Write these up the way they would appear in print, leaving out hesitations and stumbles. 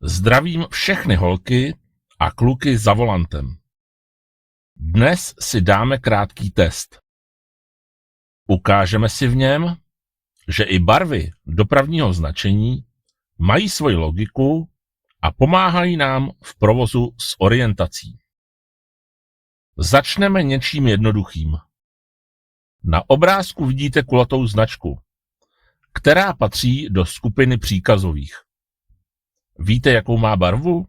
Zdravím všechny holky a kluky za volantem. Dnes si dáme krátký test. Ukážeme si v něm, že i barvy dopravního značení mají svoji logiku a pomáhají nám v provozu s orientací. Začneme něčím jednoduchým. Na obrázku vidíte kulatou značku, která patří do skupiny příkazových. Víte, jakou má barvu?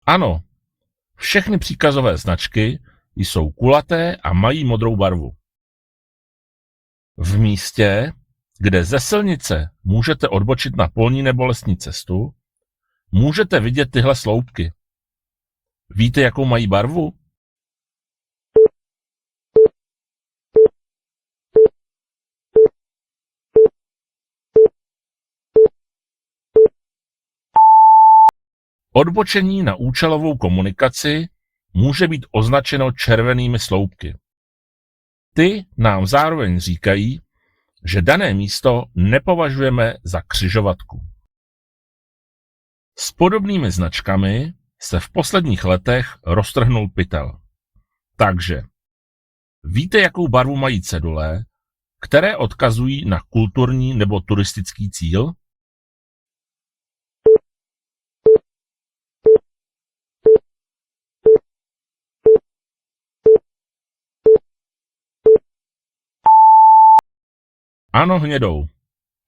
Ano, všechny příkazové značky jsou kulaté a mají modrou barvu. V místě, kde ze silnice můžete odbočit na polní nebo lesní cestu, můžete vidět tyhle sloupky. Víte, jakou mají barvu? Odbočení na účelovou komunikaci může být označeno červenými sloupky. Ty nám zároveň říkají, že dané místo nepovažujeme za křižovatku. S podobnými značkami se v posledních letech roztrhnul pytel. Takže víte, jakou barvu mají cedule, které odkazují na kulturní nebo turistický cíl? Ano, hnědou.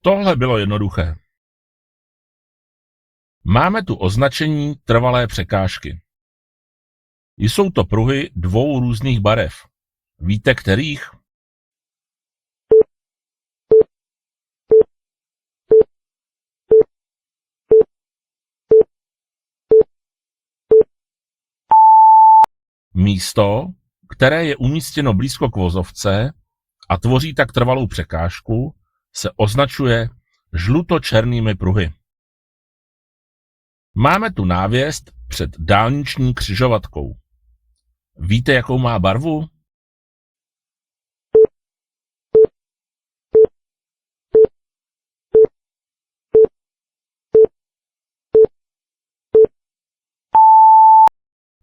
Tohle bylo jednoduché. Máme tu označení trvalé překážky. Jsou to pruhy dvou různých barev. Víte, kterých? Místo, které je umístěno blízko k vozovce a tvoří tak trvalou překážku, se označuje žluto-černými pruhy. Máme tu návěst před dálniční křižovatkou. Víte, jakou má barvu?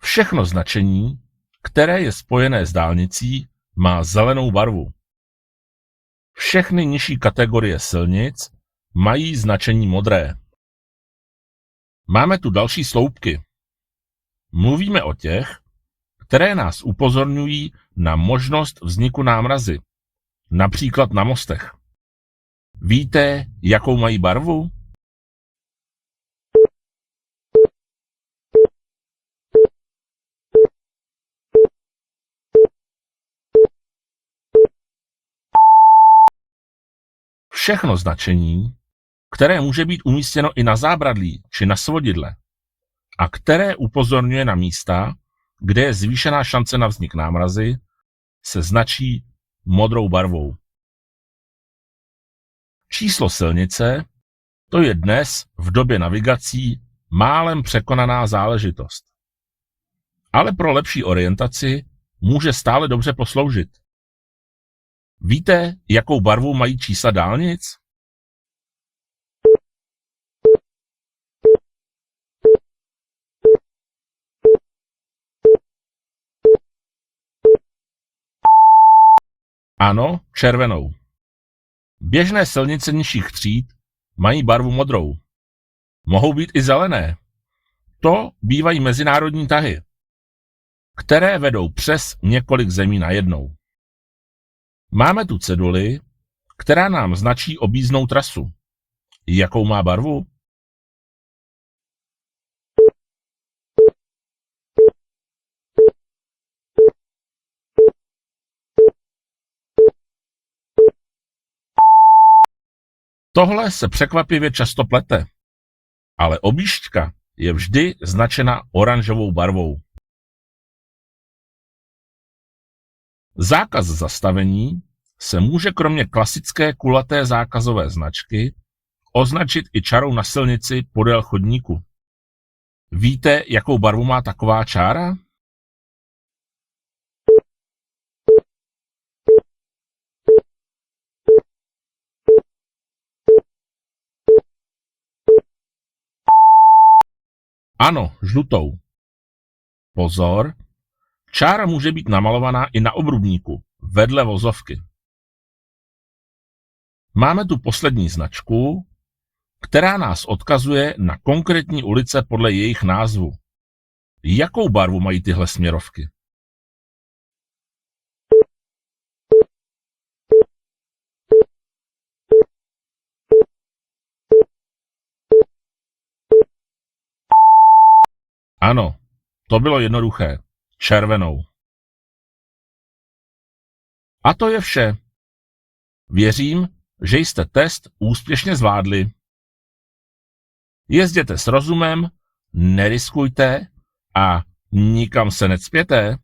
Všechno značení, které je spojené s dálnicí, má zelenou barvu. Všechny nižší kategorie silnic mají značení modré. Máme tu další sloupky. Mluvíme o těch, které nás upozorňují na možnost vzniku námrazy, například na mostech. Víte, jakou mají barvu? Všechno značení, které může být umístěno i na zábradlí či na svodidle a které upozorňuje na místa, kde je zvýšená šance na vznik námrazy, se značí modrou barvou. Číslo silnice, to je dnes v době navigací málem překonaná záležitost. Ale pro lepší orientaci může stále dobře posloužit. Víte, jakou barvu mají čísla dálnic? Ano, červenou. Běžné silnice nižších tříd mají barvu modrou. Mohou být i zelené. To bývají mezinárodní tahy, které vedou přes několik zemí najednou. Máme tu ceduli, která nám značí objízdnou trasu. Jakou má barvu? Tohle se překvapivě často plete, ale objížďka je vždy značena oranžovou barvou. Zákaz zastavení se může kromě klasické kulaté zákazové značky označit i čarou na silnici podél chodníku. Víte, jakou barvu má taková čára? Ano, žlutou. Pozor, čára může být namalovaná i na obrubníku, vedle vozovky. Máme tu poslední značku, která nás odkazuje na konkrétní ulice podle jejich názvu. Jakou barvu mají tyhle směrovky? Ano, to bylo jednoduché. Červenou. A to je vše. Věřím, že jste test úspěšně zvládli. Jezděte s rozumem, neriskujte a nikam se necpěte.